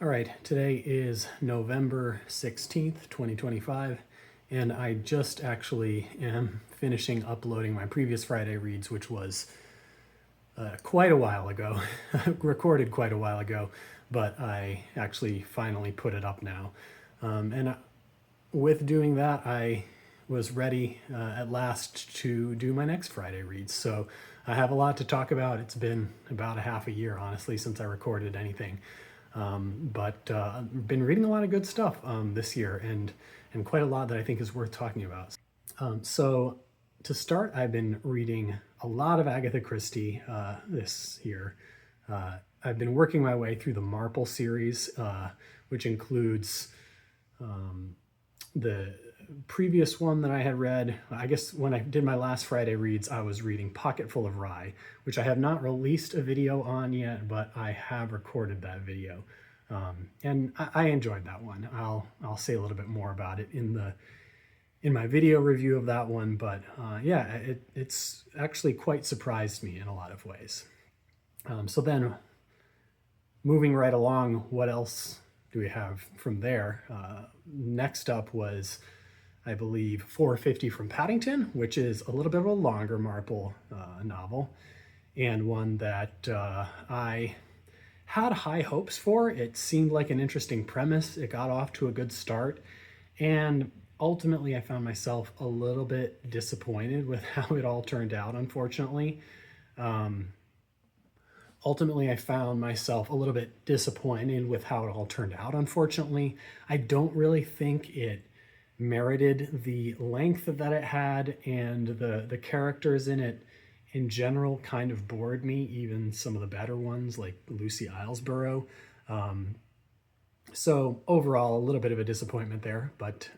All right, today is November 16th, 2025, and I just actually am finishing uploading my previous Friday reads, which was quite a while ago, recorded quite a while ago, but I actually finally put it up now. With doing that, I was ready at last to do my next Friday reads. So I have a lot to talk about. It's been about a half a year, honestly, since I recorded anything. But I've been reading a lot of good stuff this year and quite a lot that I think is worth talking about. So to start, I've been reading a lot of Agatha Christie this year. I've been working my way through the Marple series, which includes the previous one that I had read. I guess when I did my last Friday reads, I was reading Pocketful of Rye, which I have not released a video on yet, but I have recorded that video. And I enjoyed that one. I'll say a little bit more about it in my video review of that one, but yeah, it's actually quite surprised me in a lot of ways. So then moving right along, what else do we have from there? Next up was, I believe, 450 from Paddington, which is a little bit of a longer Marple novel, and one that I had high hopes for. It seemed like an interesting premise. It got off to a good start, and ultimately I found myself a little bit disappointed with how it all turned out, unfortunately. Ultimately, I found myself a little bit disappointed with how it all turned out, unfortunately. I don't really think it merited the length that it had, and the characters in it in general kind of bored me, even some of the better ones like Lucy Islesborough. So overall, a little bit of a disappointment there, but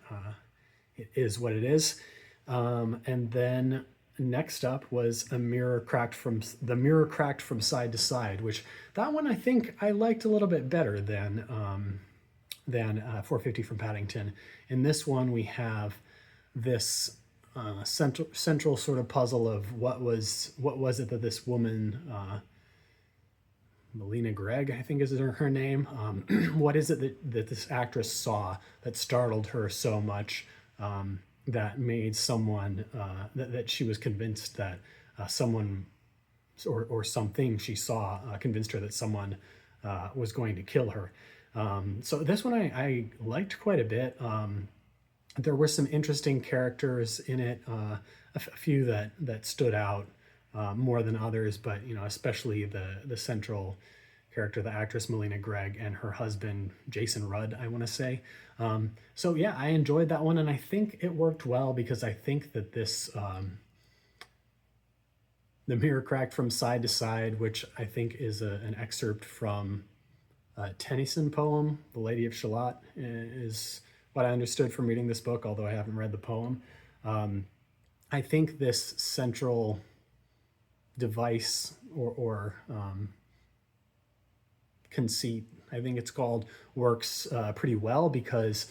it is what it is. And then next up was The Mirror Cracked from Side to Side, which that one I think I liked a little bit better than 450 from Paddington. In this one, we have this central sort of puzzle of what was it that this woman, Melina Gregg, I think is her name. What is it that this actress saw that startled her so much that made someone, that she was convinced that someone or something she saw convinced her that someone was going to kill her. So this one I liked quite a bit. There were some interesting characters in it, a few that stood out more than others, but especially the central character, the actress Melina Gregg, and her husband Jason Rudd, I want to say. So yeah, I enjoyed that one, and I think it worked well because I think that this The Mirror Cracked from Side to Side, which I think is an excerpt from a Tennyson poem, The Lady of Shalott, is what I understood from reading this book, although I haven't read the poem. I think this central device or conceit, I think it's called, works pretty well because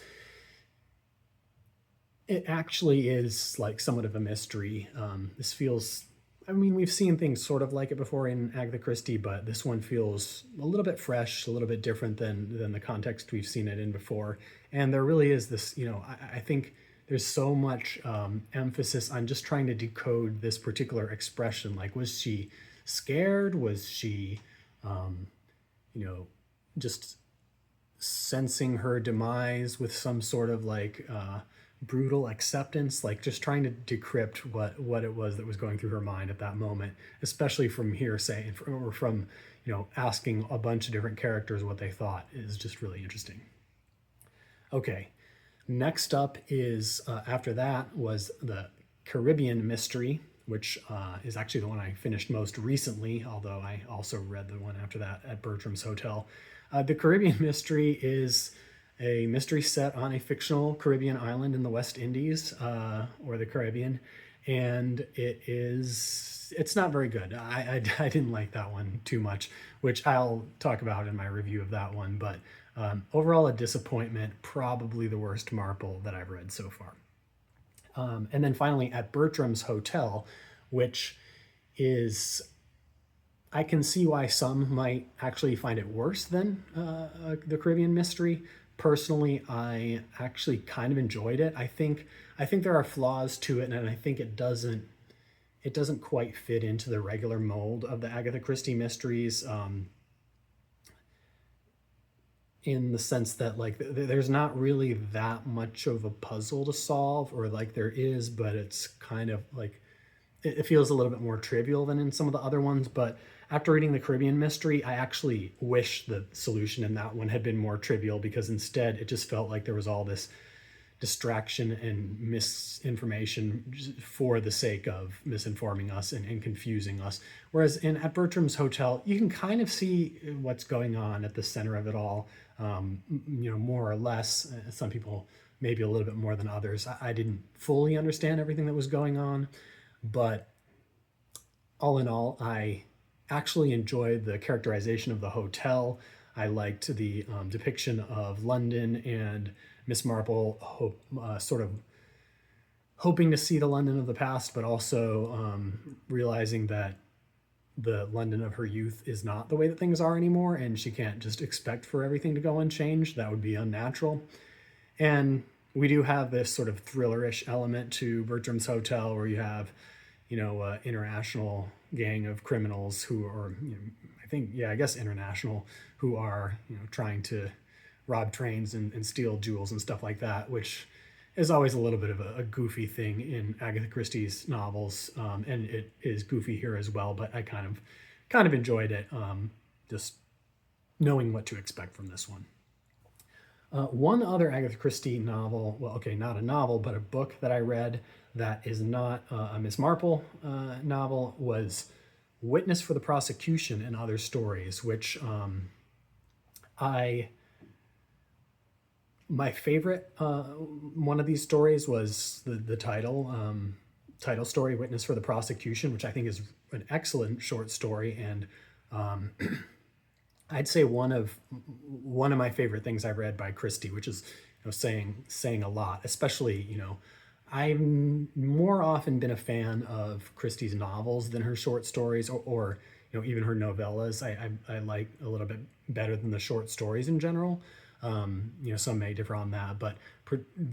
it actually is like somewhat of a mystery. This feels, I mean, we've seen things sort of like it before in Agatha Christie, but this one feels a little bit fresh, a little bit different than the context we've seen it in before. And there really is this, I think there's so much emphasis on just trying to decode this particular expression. Like, was she scared? Was she, just sensing her demise with some sort of like brutal acceptance, like just trying to decrypt what it was that was going through her mind at that moment, especially from hearsay or from asking a bunch of different characters what they thought, is just really interesting. Okay, next up is after that was the Caribbean Mystery, which is actually the one I finished most recently, although I also read the one after that at Bertram's Hotel. The Caribbean Mystery is a mystery set on a fictional Caribbean island in the West Indies, or the Caribbean, and it's not very good. I didn't like that one too much, which I'll talk about in my review of that one, but overall a disappointment, probably the worst Marple that I've read so far. And then finally at Bertram's Hotel, which is I can see why some might actually find it worse than the Caribbean Mystery. Personally, I actually kind of enjoyed it. I think there are flaws to it, and I think it doesn't quite fit into the regular mold of the Agatha Christie mysteries. In the sense that like there's not really that much of a puzzle to solve, or like there is, but it's kind of like it feels a little bit more trivial than in some of the other ones. But after reading the Caribbean Mystery, I actually wish the solution in that one had been more trivial, because instead it just felt like there was all this distraction and misinformation for the sake of misinforming us and confusing us. Whereas at Bertram's Hotel, you can kind of see what's going on at the center of it all, more or less. Some people maybe a little bit more than others. I didn't fully understand everything that was going on, but all in all, I actually enjoyed the characterization of the hotel. I liked the depiction of London and Miss Marple sort of hoping to see the London of the past, but also realizing that the London of her youth is not the way that things are anymore, and she can't just expect for everything to go unchanged. That would be unnatural. And we do have this sort of thrillerish element to Bertram's Hotel, where you have, international gang of criminals who are, I guess international, who are, trying to rob trains and steal jewels and stuff like that, which is always a little bit of a goofy thing in Agatha Christie's novels, and it is goofy here as well. But I kind of enjoyed it, just knowing what to expect from this one. One other Agatha Christie novel, well, okay, not a novel, but a book that I read that is not a Miss Marple novel, was Witness for the Prosecution and Other Stories, which my favorite one of these stories was the title story, Witness for the Prosecution, which I think is an excellent short story, and I'd say one of my favorite things I've read by Christie, which is saying a lot. Especially, I've more often been a fan of Christie's novels than her short stories, or even her novellas. I like a little bit better than the short stories in general. Some may differ on that, but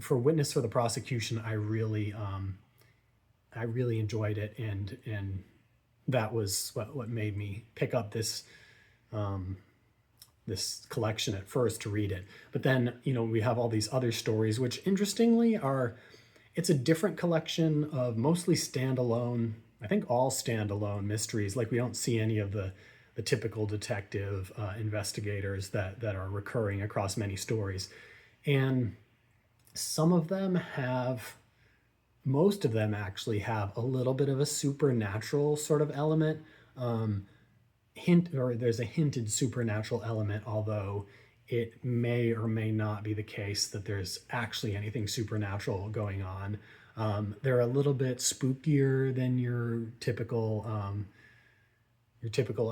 for Witness for the Prosecution, I really enjoyed it, and that was what made me pick up this collection at first to read it. But then, we have all these other stories, which interestingly it's a different collection of mostly standalone, I think all standalone mysteries. Like we don't see any of the typical detective investigators that are recurring across many stories. And most of them actually have a little bit of a supernatural sort of element. There's a hinted supernatural element, although it may or may not be the case that there's actually anything supernatural going on. They're a little bit spookier than your typical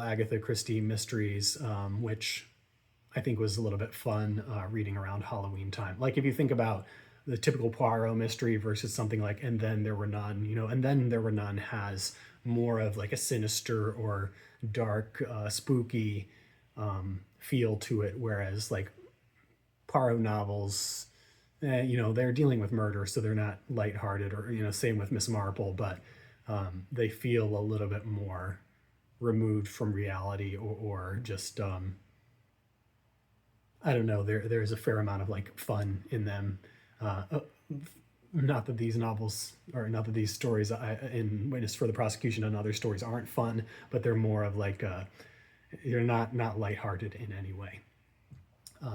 Agatha Christie mysteries, which I think was a little bit fun reading around Halloween time. Like if you think about the typical Poirot mystery versus something like And Then There Were None, And Then There Were None has more of like a sinister or dark, spooky feel to it, whereas like Poirot novels, they're dealing with murder, so they're not lighthearted, or same with Miss Marple, but they feel a little bit more removed from reality, or just I don't know. There's a fair amount of like fun in them. Not that these novels, or not that these stories in Witness for the Prosecution and Other Stories aren't fun, but they're more of like you're not lighthearted in any way.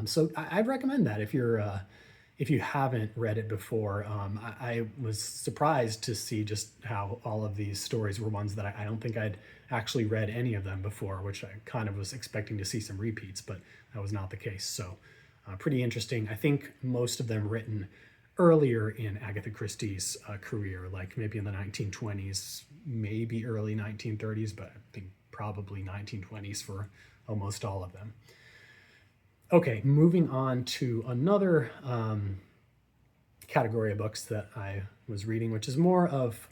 So I'd recommend that if you haven't read it before. I was surprised to see just how all of these stories were ones that I don't think I'd actually read any of them before, which I kind of was expecting to see some repeats, but that was not the case. So pretty interesting. I think most of them written earlier in Agatha Christie's career, like maybe in the 1920s, maybe early 1930s, but I think probably 1920s for almost all of them. Okay, moving on to another category of books that I was reading, which is more of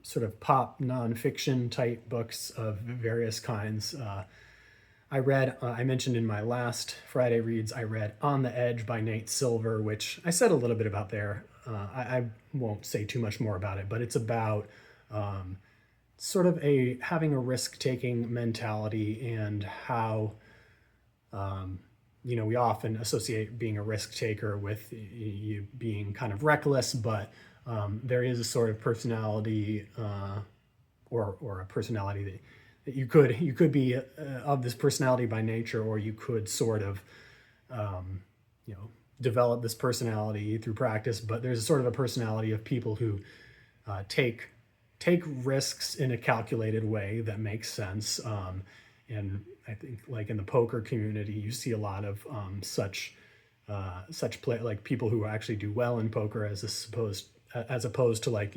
sort of pop nonfiction type books of various kinds. I read, I mentioned in my last Friday Reads, I read On the Edge by Nate Silver, which I said a little bit about there. I won't say too much more about it, but it's about sort of having a risk-taking mentality, and how we often associate being a risk taker with you being kind of reckless, but there is a sort of personality, or a personality that you could be of this personality by nature, or you could sort of develop this personality through practice. But there's a sort of a personality of people who take risks in a calculated way that makes sense. And I think, like in the poker community, you see a lot of such play, like people who actually do well in poker, as opposed to, like,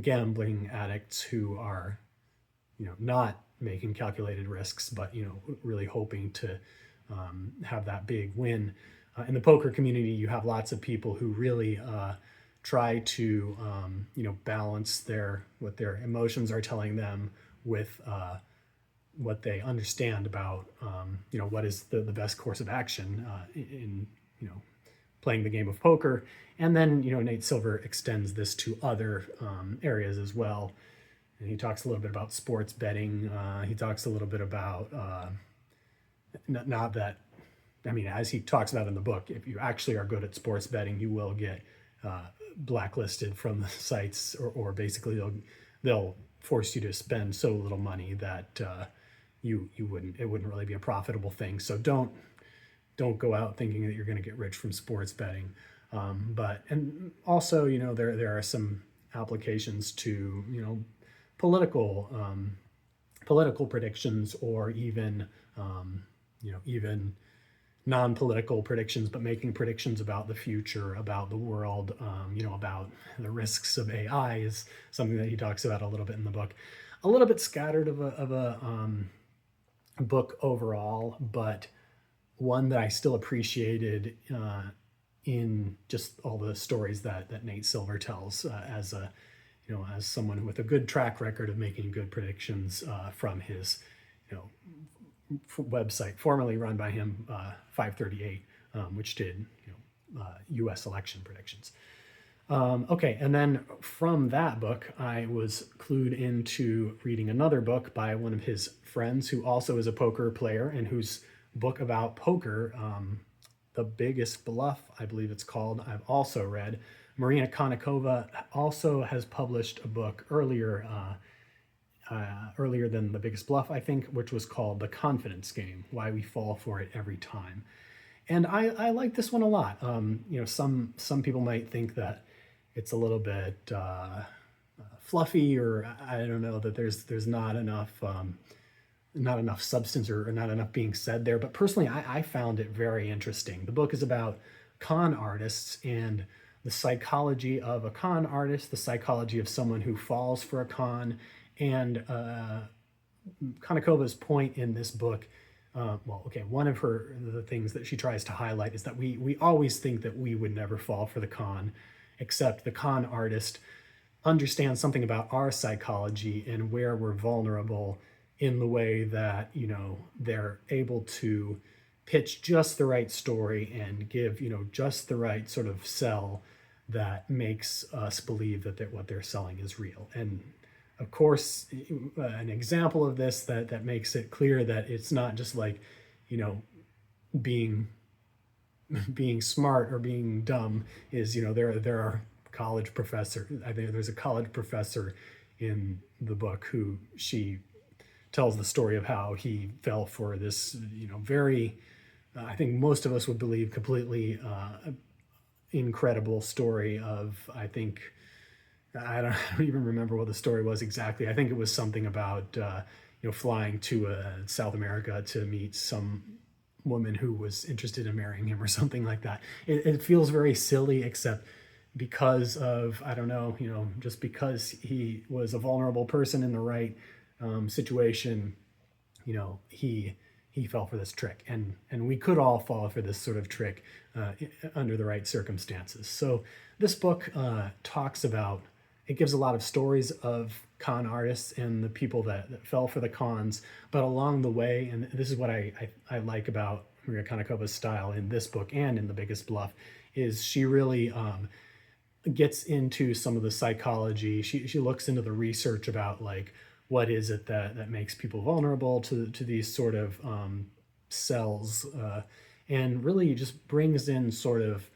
gambling addicts who are not making calculated risks, but really hoping to have that big win. In the poker community, you have lots of people who really try to balance what their emotions are telling them with what they understand about what is the best course of action in playing the game of poker. And then Nate Silver extends this to other areas as well. And he talks a little bit about sports betting. He talks a little bit about not that, I mean, as he talks about in the book, if you actually are good at sports betting, you will get blacklisted from the sites, or basically they'll force you to spend so little money that it wouldn't really be a profitable thing. So don't go out thinking that you're going to get rich from sports betting. And also, there are some applications to political predictions, or even even non-political predictions, but making predictions about the future, about the world, about the risks of AI is something that he talks about a little bit in the book. A little bit scattered of a book overall, but one that I still appreciated in just all the stories that Nate Silver tells, as someone with a good track record of making good predictions from his website formerly run by him, 538, which did U.S. election predictions. Okay, and then from that book, I was clued into reading another book by one of his friends who also is a poker player, and whose book about poker, The Biggest Bluff, I believe it's called, I've also read. Marina Konnikova also has published a book earlier than The Biggest Bluff, I think, which was called The Confidence Game: Why We Fall for It Every Time. And I like this one a lot. Some people might think that it's a little bit fluffy, or I don't know, that there's not enough substance, or not enough being said there. But personally, I found it very interesting. The book is about con artists and the psychology of a con artist, the psychology of someone who falls for a con. And Konnikova's point in this book, one of the things that she tries to highlight is that we always think that we would never fall for the con, except the con artist understands something about our psychology and where we're vulnerable, in the way that they're able to pitch just the right story and give just the right sort of sell that makes us believe that what they're selling is real. And of course, an example of this that makes it clear that it's not just like being smart or being dumb is there are college professor. I think there's a college professor in the book who she tells the story of how he fell for this very I think most of us would believe completely incredible story of, I don't even remember what the story was exactly. I think it was something about flying to South America to meet some woman who was interested in marrying him or something like that. It feels very silly, except because of, I don't know, just because he was a vulnerable person in the right situation, he fell for this trick, and we could all fall for this sort of trick under the right circumstances. So this book talks about it gives a lot of stories of con artists and the people that fell for the cons. But along the way, and this is what I like about Maria Konikova's style in this book and in The Biggest Bluff, is she really gets into some of the psychology. She looks into the research about like what is it that makes people vulnerable to these sort of cells, and really just brings in sort of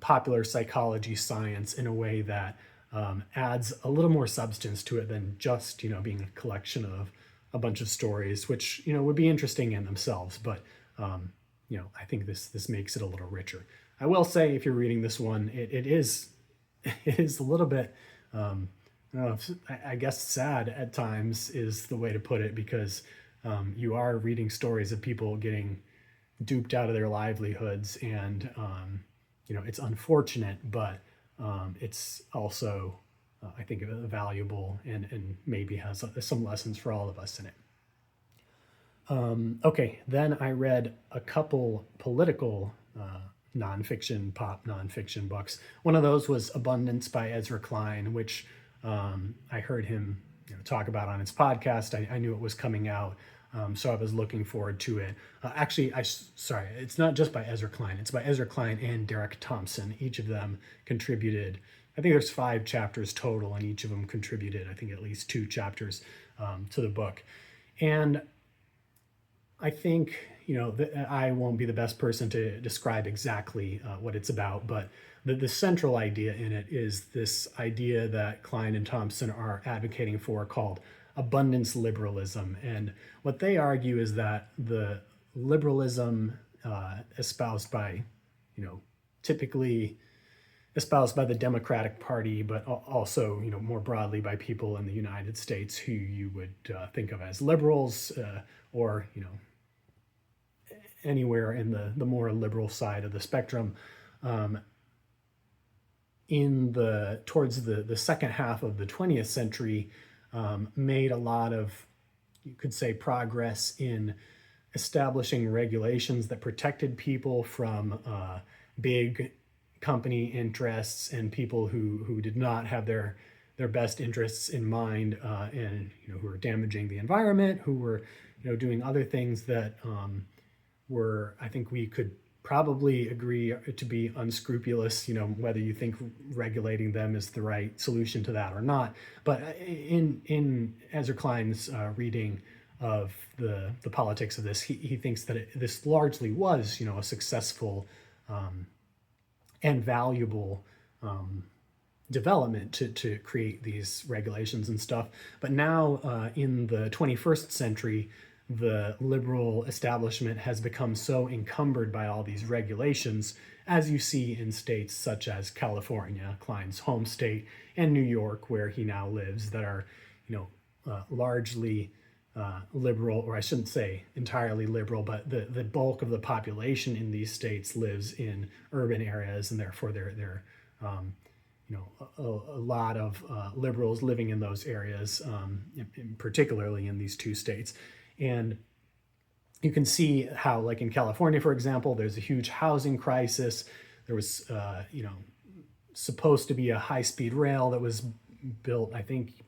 popular psychology science in a way that adds a little more substance to it than just being a collection of a bunch of stories, which would be interesting in themselves, but I think this makes it a little richer. I will say, if you're reading this one, it is it is a little bit I don't know, I guess sad at times is the way to put it, because you are reading stories of people getting duped out of their livelihoods, and it's unfortunate, but it's also I think valuable, and maybe has some lessons for all of us in it. Okay, then I read a couple political nonfiction, pop nonfiction books. One of those was Abundance by Ezra Klein, which I heard him talk about on his podcast. I knew it was coming out, so I was looking forward to it. Actually, sorry, it's not just by Ezra Klein. It's by Ezra Klein and Derek Thompson. Each of them contributed. I think there's 5 chapters total, and each of them contributed, I think, at least 2 chapters to the book. And I think, I won't be the best person to describe exactly what it's about, but the central idea in it is this idea that Klein and Thompson are advocating for, called abundance liberalism. And what they argue is that the liberalism espoused by, typically espoused by the Democratic Party, but also, more broadly by people in the United States who you would think of as liberals, or, anywhere in the more liberal side of the spectrum. Towards the second half of the 20th century, made a lot of, you could say, progress in establishing regulations that protected people from big company interests and people who did not have their best interests in mind, and who were damaging the environment, who were doing other things that were, I think we could probably agree to be unscrupulous, whether you think regulating them is the right solution to that or not. But in Ezra Klein's reading of the politics of this, he thinks that this largely was, a successful and valuable development to create these regulations and stuff. But now in the 21st century, the liberal establishment has become so encumbered by all these regulations, as you see in states such as California, Klein's home state, and New York, where he now lives, that are, largely liberal, or I shouldn't say entirely liberal, but the bulk of the population in these states lives in urban areas, and therefore they're a lot of liberals living in those areas, particularly in these 2 states. And you can see how, like in California, for example, there's a huge housing crisis. There was, supposed to be a high-speed rail that was built, I think,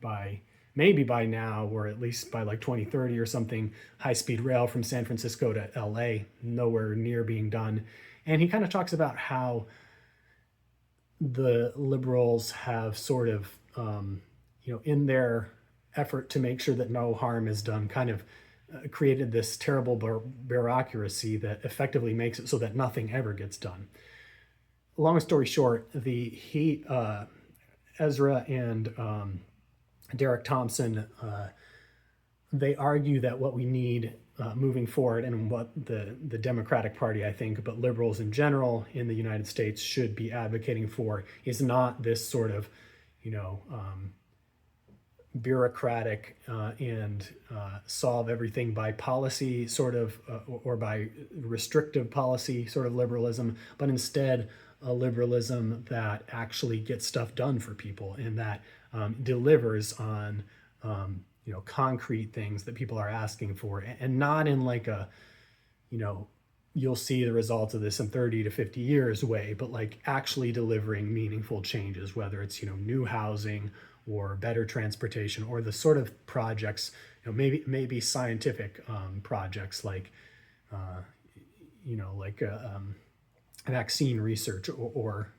maybe by now, or at least by like 2030 or something, high-speed rail from San Francisco to LA, nowhere near being done. And he kind of talks about how the liberals have sort of, in their effort to make sure that no harm is done, kind of created this terrible bureaucracy that effectively makes it so that nothing ever gets done. Long story short, Ezra and Derek Thompson, they argue that what we need moving forward, and what the Democratic Party, I think, but liberals in general in the United States should be advocating for, is not this sort of, bureaucratic and solve everything by policy sort of, or by restrictive policy sort of liberalism, but instead a liberalism that actually gets stuff done for people, and that delivers on concrete things that people are asking for, and not in like a you'll see the results of this in 30 to 50 years away, but like actually delivering meaningful changes, whether it's, new housing or better transportation or the sort of projects, maybe scientific projects like, like vaccine research or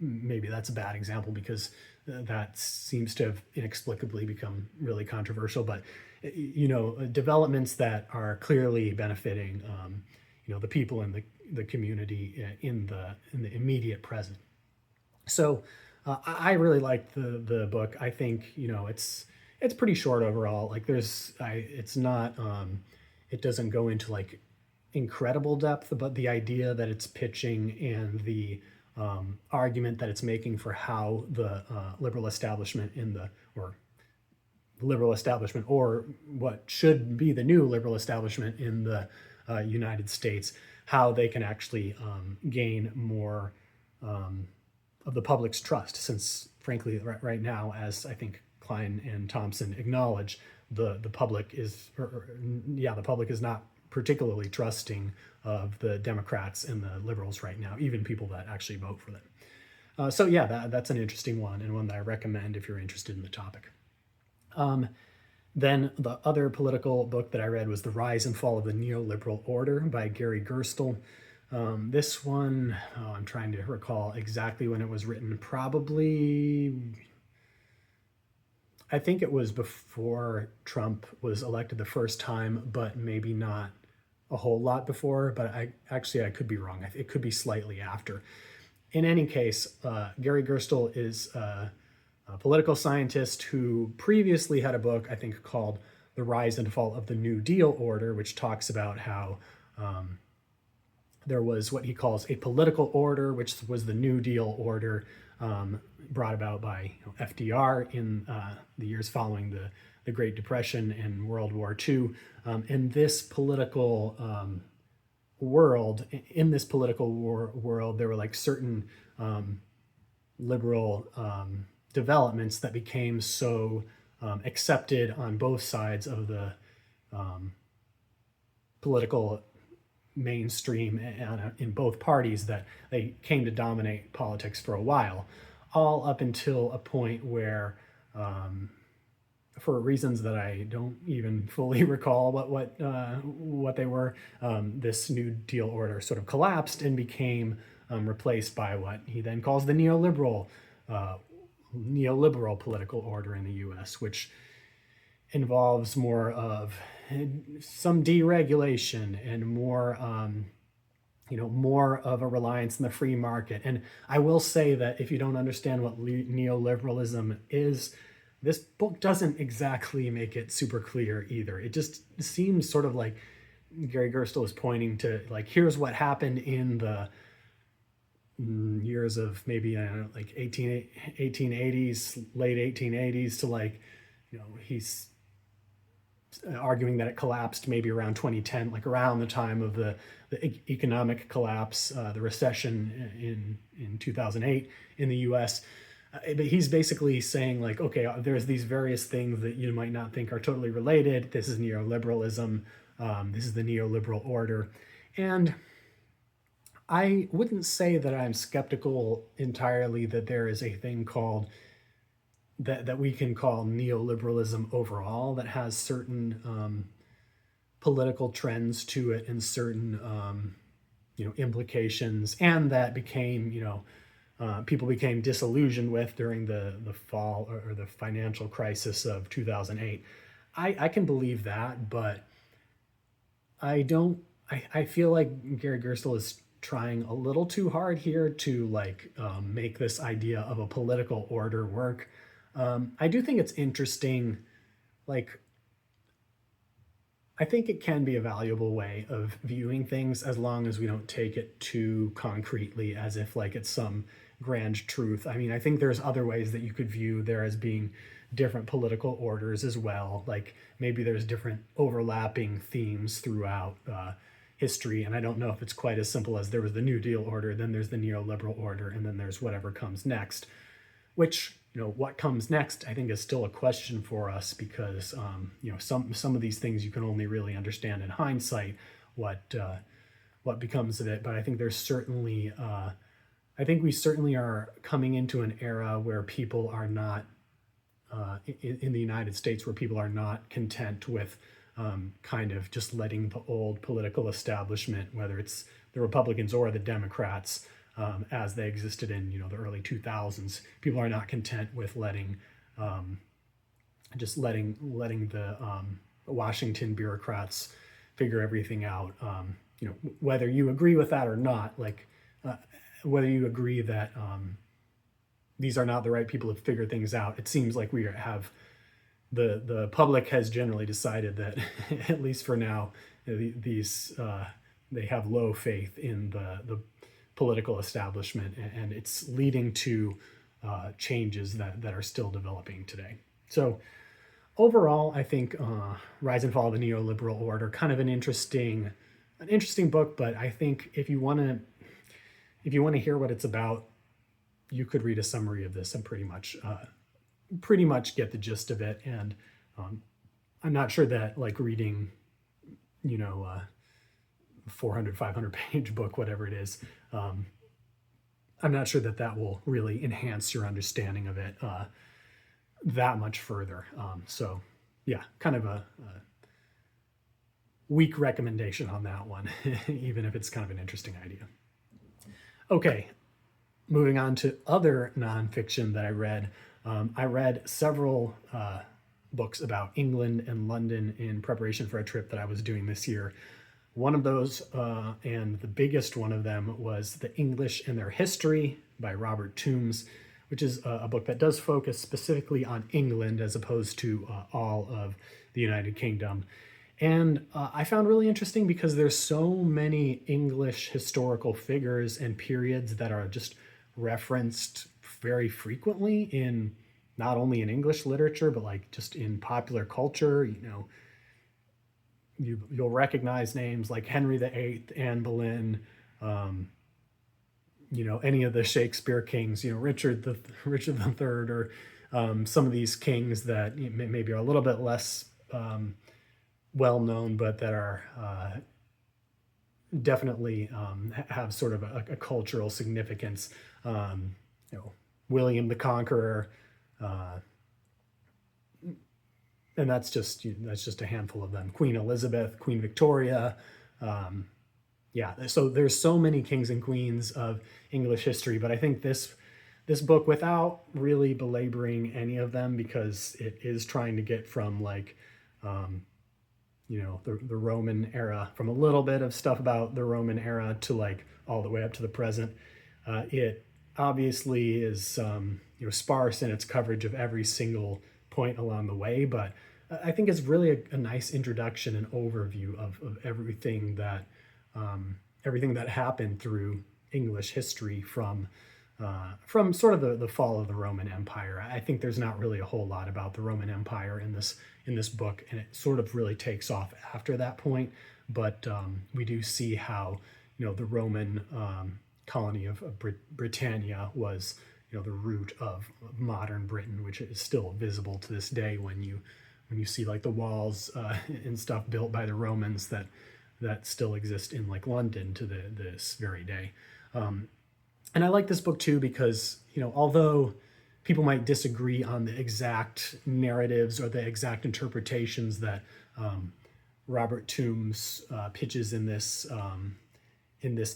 maybe that's a bad example because that seems to have inexplicably become really controversial, but developments that are clearly benefiting the people in the community in the immediate present. So I really liked the book. I think it's pretty short overall. Like it's not it doesn't go into like incredible depth, but the idea that it's pitching and the argument that it's making for how the liberal establishment or what should be the new liberal establishment in the United States, how they can actually gain more of the public's trust, since frankly right now, as I think Klein and Thompson acknowledge, the public is the public is not particularly trusting of the Democrats and the liberals right now, even people that actually vote for them. So yeah, that's an interesting one, and one that I recommend if you're interested in the topic. Then the other political book that I read was The Rise and Fall of the Neoliberal Order by Gary Gerstle. This one, I'm trying to recall exactly when it was written. Probably, I think it was before Trump was elected the first time, but maybe not a whole lot before. But I could be wrong. It could be slightly after. In any case, Gary Gerstle is a political scientist who previously had a book, I think, called The Rise and Fall of the New Deal Order, which talks about how there was what he calls a political order, which was the New Deal order brought about by FDR in the years following the Great Depression and World War II. And this political world, in this political world, there were like certain liberal developments that became so accepted on both sides of the political mainstream and in both parties that they came to dominate politics for a while, all up until a point where, for reasons that I don't even fully recall what they were, this New Deal order sort of collapsed and became replaced by what he then calls the neoliberal political order in the U.S., which involves more of some deregulation and more, more of a reliance on the free market. And I will say that if you don't understand what neoliberalism is, this book doesn't exactly make it super clear either. It just seems sort of like Gary Gerstle is pointing to, like, here's what happened in the years of maybe, I don't know, like 1880s, late 1880s to like, he's arguing that it collapsed maybe around 2010, like around the time of the economic collapse, the recession in 2008 in the US. But he's basically saying like, okay, there's these various things that you might not think are totally related. This is neoliberalism. This is the neoliberal order. And I wouldn't say that I'm skeptical entirely that there is a thing called that we can call neoliberalism overall that has certain political trends to it and certain implications, and that became people became disillusioned with during the fall or the financial crisis of 2008. I can believe that, but I don't. I feel like Gary Gerstle is trying a little too hard here to make this idea of a political order work. I do think it's interesting. I think it can be a valuable way of viewing things as long as we don't take it too concretely as if it's some grand truth. I mean, I think there's other ways that you could view there as being different political orders as well. Like maybe there's different overlapping themes throughout history. And I don't know if it's quite as simple as there was the New Deal order, then there's the neoliberal order, and then there's whatever comes next, which, what comes next, I think is still a question for us because, some of these things you can only really understand in hindsight what what becomes of it. But I think there's certainly, I think we certainly are coming into an era where people are not, in the United States, where people are not content with kind of just letting the old political establishment, whether it's the Republicans or the Democrats, as they existed in the early 2000s. People are not content with letting the Washington bureaucrats figure everything out. Whether you agree with that or not, like whether you agree that these are not the right people to figure things out, it seems like we have the public has generally decided that at least for now, these they have low faith in the political establishment, and it's leading to changes that are still developing today. So overall, I think Rise and Fall of the Neoliberal Order, kind of an interesting book. But I think if you want to hear what it's about, you could read a summary of this and pretty much get the gist of it. And I'm not sure that like reading 400, 500 page book, whatever it is, I'm not sure that will really enhance your understanding of it that much further. So yeah, kind of a weak recommendation on that one, even if it's kind of an interesting idea. Okay, moving on to other nonfiction that I read. I read several books about England and London in preparation for a trip that I was doing this year. One of those, and the biggest one of them, was The English and Their History by Robert Toombs, which is a book that does focus specifically on England as opposed to all of the United Kingdom. And I found really interesting because there's so many English historical figures and periods that are just referenced very frequently in not only in English literature, but like just in popular culture. You'll recognize names like Henry VIII, Anne Boleyn, any of the Shakespeare kings, Richard III, or some of these kings that maybe are a little bit less well known, but that are definitely have sort of a cultural significance. William the Conqueror, and that's just a handful of them. Queen Elizabeth, Queen Victoria. So there's so many kings and queens of English history, but I think this book, without really belaboring any of them, because it is trying to get from like the Roman era, from a little bit of stuff about the Roman era to like all the way up to the present. It obviously is sparse in its coverage of every single point along the way, but I think it's really a nice introduction and overview of everything that happened through English history from sort of the fall of the Roman Empire. I think there's not really a whole lot about the Roman Empire in this book, and it sort of really takes off after that point. But we do see how the Roman colony of Britannia was the root of modern Britain, which is still visible to this day when you see like the walls and stuff built by the Romans that still exist in like London to this very day. And I like this book too because although people might disagree on the exact narratives or the exact interpretations that Robert Toombs pitches in this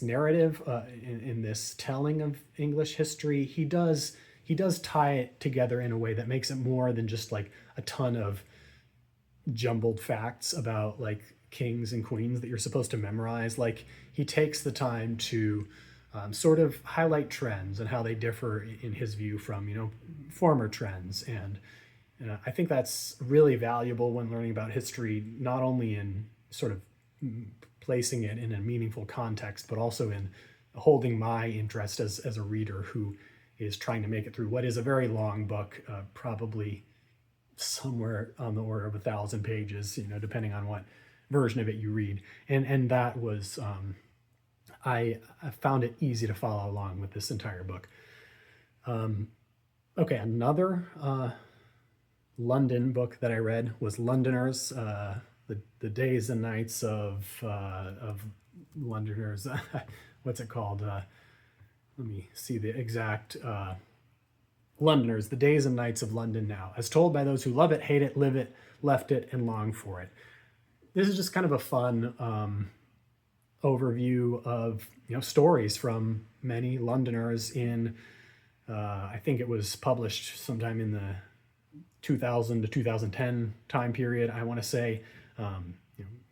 narrative, in this telling of English history, he does tie it together in a way that makes it more than just like a ton of jumbled facts about like kings and queens that you're supposed to memorize. Like he takes the time to sort of highlight trends and how they differ in his view from former trends. And I think that's really valuable when learning about history, not only in sort of placing it in a meaningful context, but also in holding my interest as a reader who is trying to make it through what is a very long book, probably somewhere on the order of 1,000 pages, depending on what version of it you read. And that was, I found it easy to follow along with this entire book. Okay, another London book that I read was Londoners, the days and nights of Londoners, what's it called? Let me see the exact Londoners, the days and nights of London now, as told by those who love it, hate it, live it, left it, and long for it. This is just kind of a fun overview of stories from many Londoners in I think it was published sometime in the 2000 to 2010 time period, I want to say,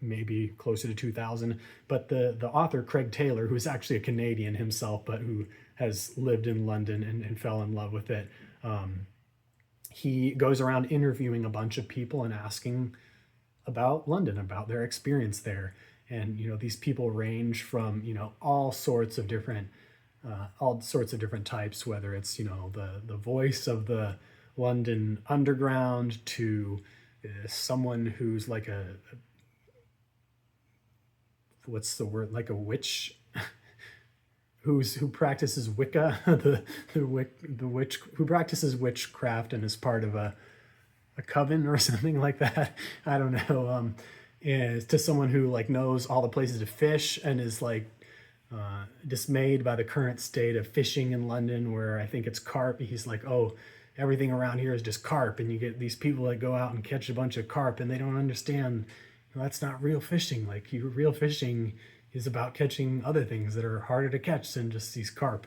maybe closer to 2000. But the author, Craig Taylor, who's actually a Canadian himself, but who has lived in London and fell in love with it, he goes around interviewing a bunch of people and asking about London, about their experience there. And these people range from all sorts of different types, whether it's the voice of the London Underground to someone who's like what's the word, like a witch who practices Wicca, the witch who practices witchcraft and is part of a coven or something like that. I don't know. And to someone who like knows all the places to fish and is like dismayed by the current state of fishing in London, where I think it's carp. He's like, oh, everything around here is just carp, and you get these people that go out and catch a bunch of carp, and they don't understand that's not real fishing. Like real fishing is about catching other things that are harder to catch than just these carp.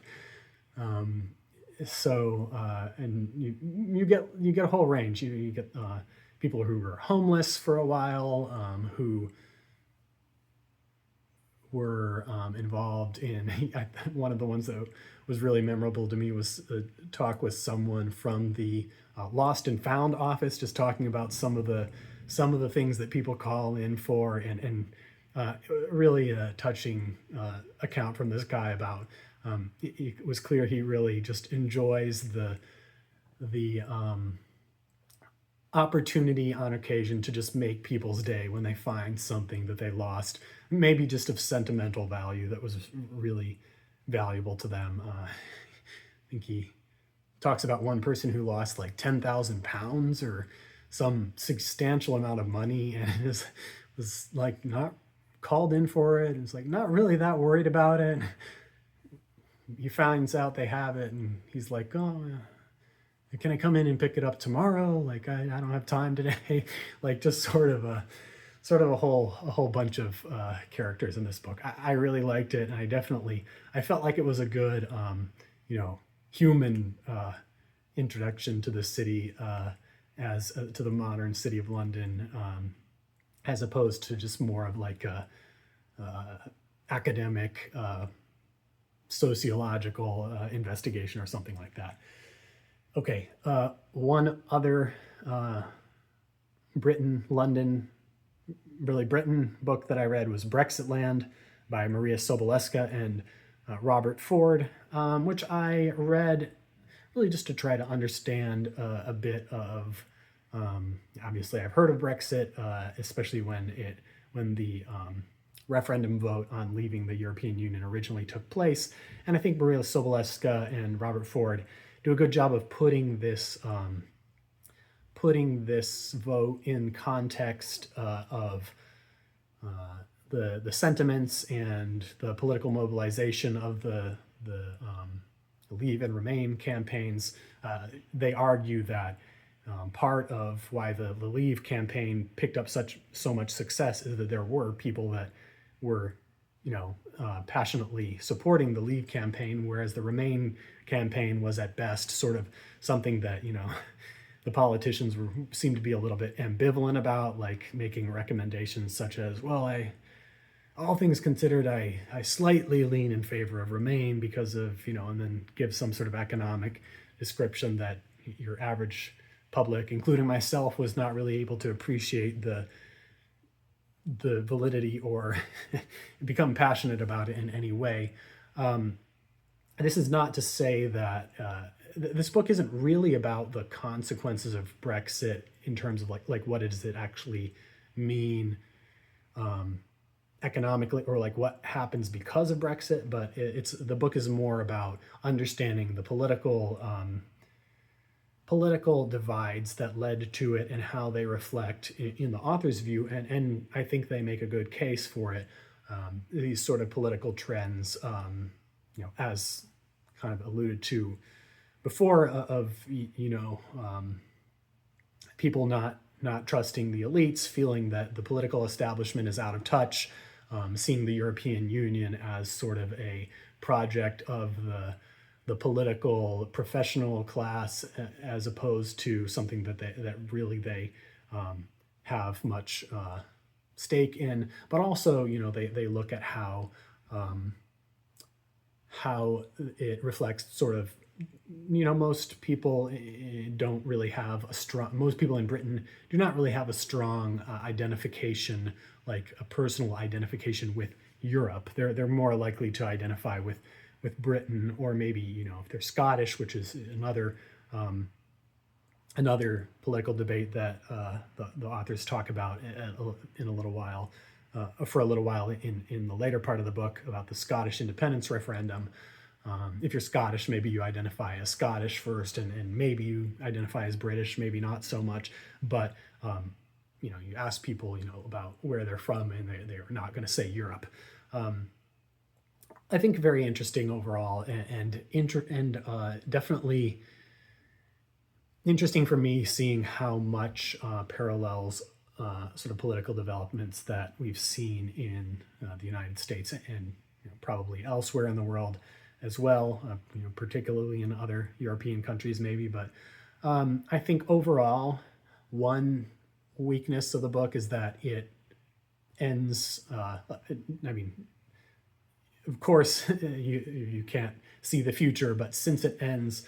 And you get a whole range. You get people who were homeless for a while, who were involved in one of the ones that was really memorable to me was a talk with someone from the Lost and Found office, just talking about some of the things that people call in for, and really a touching account from this guy about it was clear he really just enjoys the opportunity on occasion to just make people's day when they find something that they lost, maybe just of sentimental value that was really valuable to them. I think he talks about one person who lost like 10,000 pounds or some substantial amount of money, and was like not called in for it. It's like not really that worried about it. He finds out they have it, and he's like, oh, can I come in and pick it up tomorrow? Like I don't have time today. Like just sort of a whole bunch of characters in this book. I really liked it, and I felt like it was a good human introduction to the city, as to the modern city of London, as opposed to just more of like a academic sociological investigation or something like that. Okay, one other Britain book that I read was Brexitland by Maria Sobolewsk and Robert Ford, which I read really just to try to understand a bit of, obviously I've heard of Brexit, especially when the referendum vote on leaving the European Union originally took place. And I think Maria Sobolewsk and Robert Ford do a good job of putting this vote in context of the sentiments and the political mobilization of the Leave and Remain campaigns. They argue that part of why the Leave campaign picked up so much success is that there were people that were passionately supporting the Leave campaign, whereas the Remain campaign was at best sort of something that the politicians seemed to be a little bit ambivalent about, like making recommendations such as, well, all things considered, I slightly lean in favor of Remain because of, and then give some sort of economic description that your average public, including myself, was not really able to appreciate the validity or become passionate about it in any way. This is not to say that this book isn't really about the consequences of Brexit in terms of like what does it actually mean economically, or like what happens because of Brexit, but the book is more about understanding the political divides that led to it and how they reflect in the author's view, and I think they make a good case for it, these sort of political trends, as kind of alluded to before, of people not trusting the elites, feeling that the political establishment is out of touch, seeing the European Union as sort of a project of the political professional class, as opposed to something that really they have much stake in. But also, they look at how it reflects sort of, most people don't really have a strong, most people in Britain do not really have a strong identification, like a personal identification with Europe. They're more likely to identify with Britain, or maybe, if they're Scottish, which is another political debate that the authors talk about in a little while, for a little while in the later part of the book, about the Scottish independence referendum. If you're Scottish, maybe you identify as Scottish first, and maybe you identify as British, maybe not so much. But you ask people, about where they're from, and they're not going to say Europe. I think very interesting overall, and definitely interesting for me, seeing how much parallels sort of political developments that we've seen in the United States, and probably elsewhere in the world as well, particularly in other European countries maybe. But I think overall, one weakness of the book is that it ends, of course, you can't see the future, but since it ends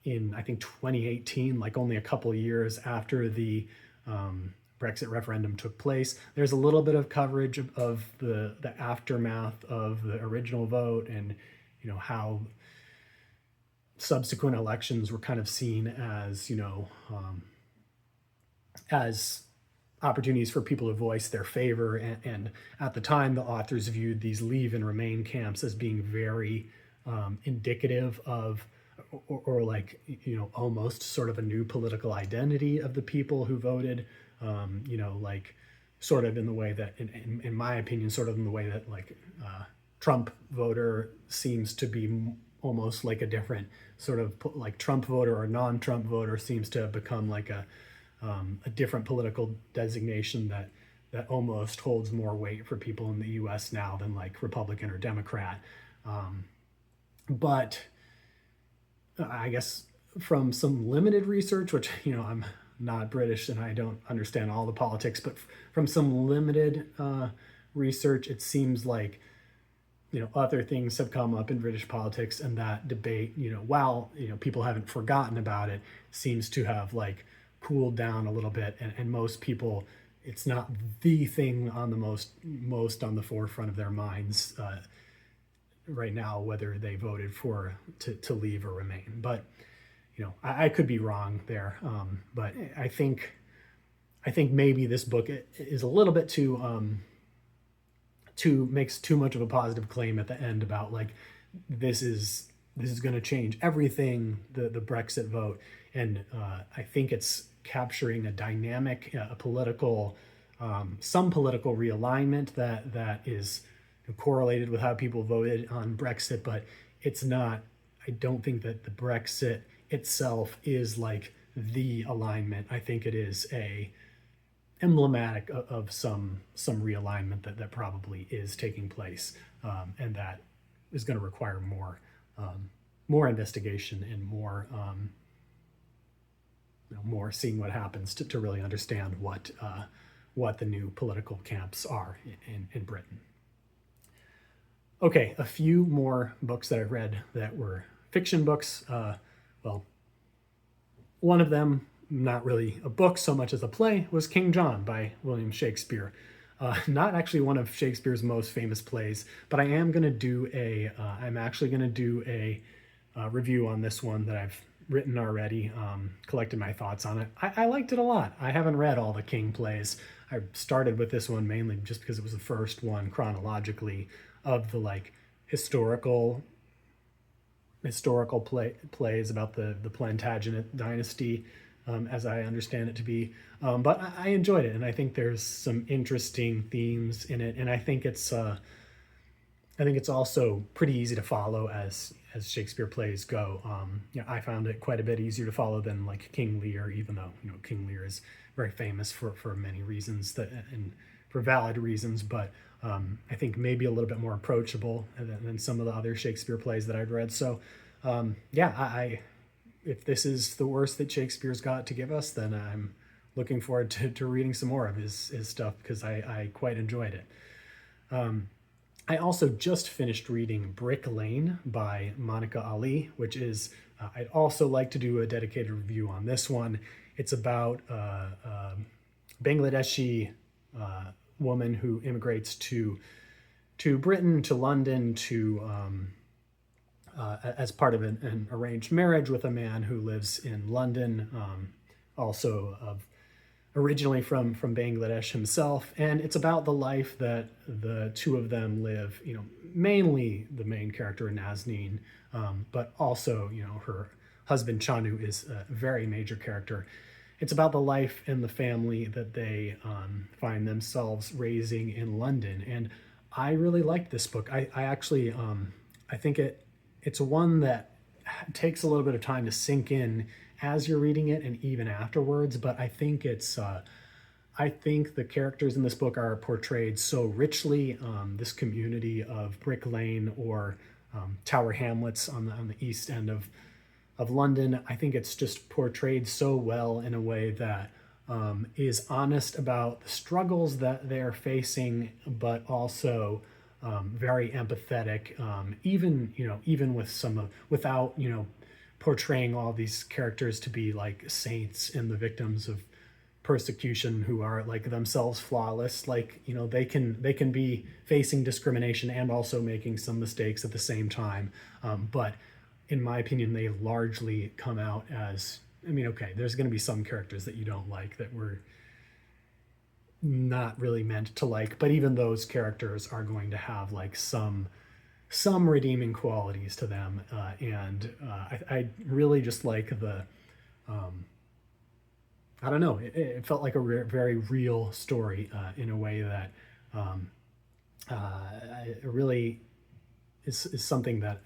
in, I think, 2018, like only a couple of years after the Brexit referendum took place, there's a little bit of coverage of the aftermath of the original vote, and how subsequent elections were kind of seen as as opportunities for people to voice their favor. And at the time, the authors viewed these Leave and Remain camps as being very indicative of, or like, almost sort of a new political identity of the people who voted, like sort of in the way that, in my opinion, sort of in the way that like Trump voter seems to be almost like a different sort of, like Trump voter or non-Trump voter seems to have become like a different political designation that almost holds more weight for people in the US now than like Republican or Democrat. But I guess from some limited research, which, I'm not British and I don't understand all the politics, but from some limited research, it seems like, other things have come up in British politics, and that debate, while, people haven't forgotten about it, seems to have like cooled down a little bit. And most people, it's not the thing on the most on the forefront of their minds right now, whether they voted to leave or remain. But I could be wrong there. But I think maybe this book is a little bit makes too much of a positive claim at the end about like this is going to change everything, the Brexit vote. And I think it's capturing a dynamic, a political, some political realignment that is correlated with how people voted on Brexit, but it's not. I don't think that the Brexit itself is like the alignment. I think it is a emblematic of some realignment that probably is taking place, and that is going to require more investigation and more seeing what happens to really understand what the new political camps are in Britain. Okay, a few more books that I've read that were fiction books. One of them, not really a book so much as a play, was King John by William Shakespeare. Not actually one of Shakespeare's most famous plays, but I am going to do I'm actually going to do a review on this one that I've written already, collected my thoughts on it. I liked it a lot. I haven't read all the King plays. I started with this one mainly just because it was the first one chronologically of the like historical plays about the Plantagenet dynasty. as I understand it to be. But I enjoyed it, and I think there's some interesting themes in it, and I think it's also pretty easy to follow as Shakespeare plays go. I found it quite a bit easier to follow than like King Lear, even though King Lear is very famous for many reasons and for valid reasons, but I think maybe a little bit more approachable than some of the other Shakespeare plays that I've read. So I if this is the worst that Shakespeare's got to give us, then I'm looking forward to reading some more of his stuff because I quite enjoyed it. I also just finished reading Brick Lane by Monica Ali, which is, I'd also like to do a dedicated review on this one. It's about a Bangladeshi woman who immigrates to Britain, to London, as part of an arranged marriage with a man who lives in London, also originally from Bangladesh himself. And it's about the life that the two of them live, mainly the main character Nazneen, but also, her husband Chanu is a very major character. It's about the life and the family that they find themselves raising in London. And I really liked this book. I actually, I think it's one that takes a little bit of time to sink in as you're reading it and even afterwards, but I think I think the characters in this book are portrayed so richly. This community of Brick Lane, or Tower Hamlets on the east end of London, I think it's just portrayed so well in a way that is honest about the struggles that they're facing, but also very empathetic, even with without portraying all these characters to be like saints and the victims of persecution who are like themselves flawless. Like, they can be facing discrimination and also making some mistakes at the same time. But in my opinion, they largely come out as, okay, there's going to be some characters that you don't like that were not really meant to like, but even those characters are going to have like some redeeming qualities to them. I really just like I don't know, it felt like a very real story in a way that it really is something that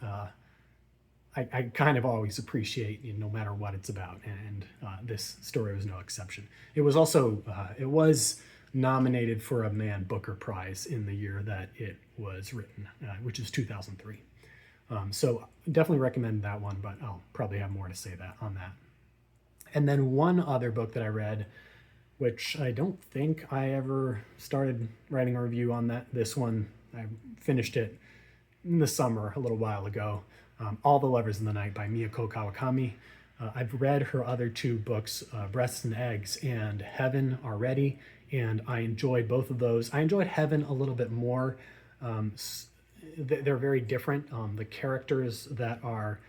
I kind of always appreciate, no matter what it's about. And this story was no exception. It was also, it was nominated for a Man Booker Prize in the year that it was written, which is 2003. So definitely recommend that one, but I'll probably have more to say on that. And then one other book that I read, which I don't think I ever started writing a review on this one. I finished it in the summer a little while ago. All the Lovers in the Night by Mieko Kawakami. I've read her other two books, Breasts and Eggs and Heaven, already, and I enjoyed both of those. I enjoyed Heaven a little bit more. They're very different. The characters that are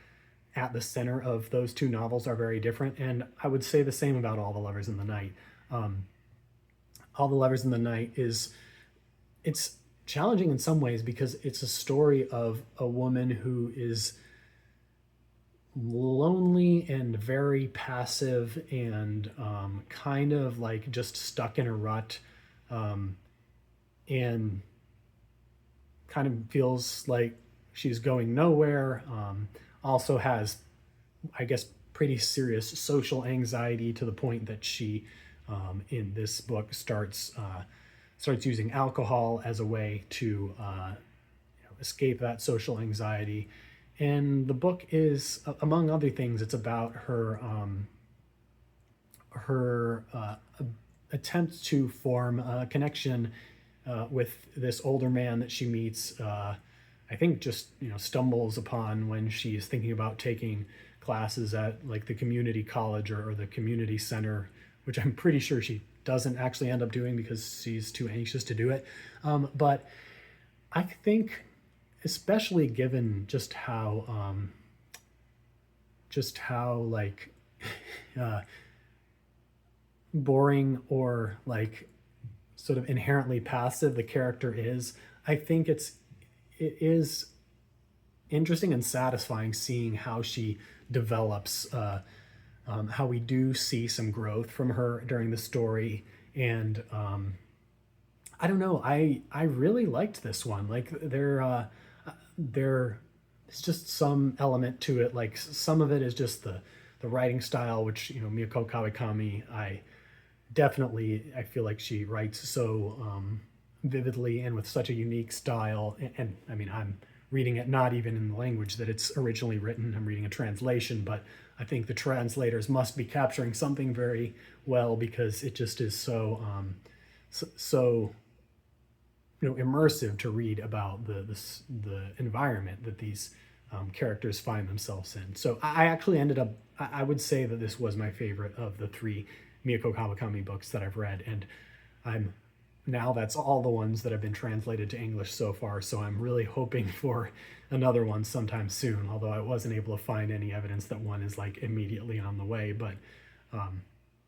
at the center of those two novels are very different, and I would say the same about All the Lovers in the Night. All the Lovers in the Night it's challenging in some ways because it's a story of a woman who is lonely and very passive and kind of like just stuck in a rut, and kind of feels like she's going nowhere. Also has, I guess, pretty serious social anxiety to the point that she, in this book, starts using alcohol as a way to escape that social anxiety. And the book is, among other things, it's about her attempt to form a connection with this older man that she meets. I think just stumbles upon when she's thinking about taking classes at like the community college or the community center, which I'm pretty sure she doesn't actually end up doing because she's too anxious to do it. But I think, especially given just how like boring or like sort of inherently passive the character is, I think it is interesting and satisfying seeing how she develops how we do see some growth from her during the story. And I don't know, I really liked this one. Like there's just some element to it. Like some of it is just the writing style, which, Mieko Kawakami, I feel like she writes so vividly and with such a unique style. And I mean, I'm reading it not even in the language that it's originally written. I'm reading a translation, but I think the translators must be capturing something very well, because it just is so immersive to read about the environment that these characters find themselves in. So I actually ended up, I would say that this was my favorite of the three Mieko Kawakami books that I've read, and that's all the ones that have been translated to English so far. So I'm really hoping for another one sometime soon. Although I wasn't able to find any evidence that one is like immediately on the way, but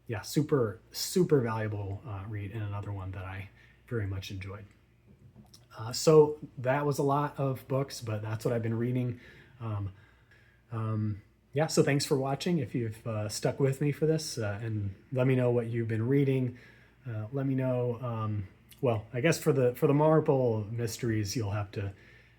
yeah, super valuable read, and another one that I very much enjoyed. So that was a lot of books, but that's what I've been reading. Yeah, so thanks for watching. If you've stuck with me for this, and let me know what you've been reading. Let me know. Well, I guess for the Marple mysteries, you'll have to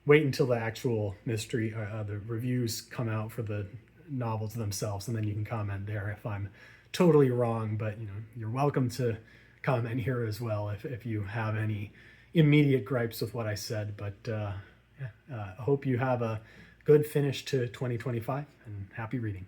wait until the actual mystery, the reviews come out for the novels themselves, and then you can comment there if I'm totally wrong. But you're welcome to comment here as well if you have any immediate gripes with what I said. But I hope you have a good finish to 2025, and happy reading.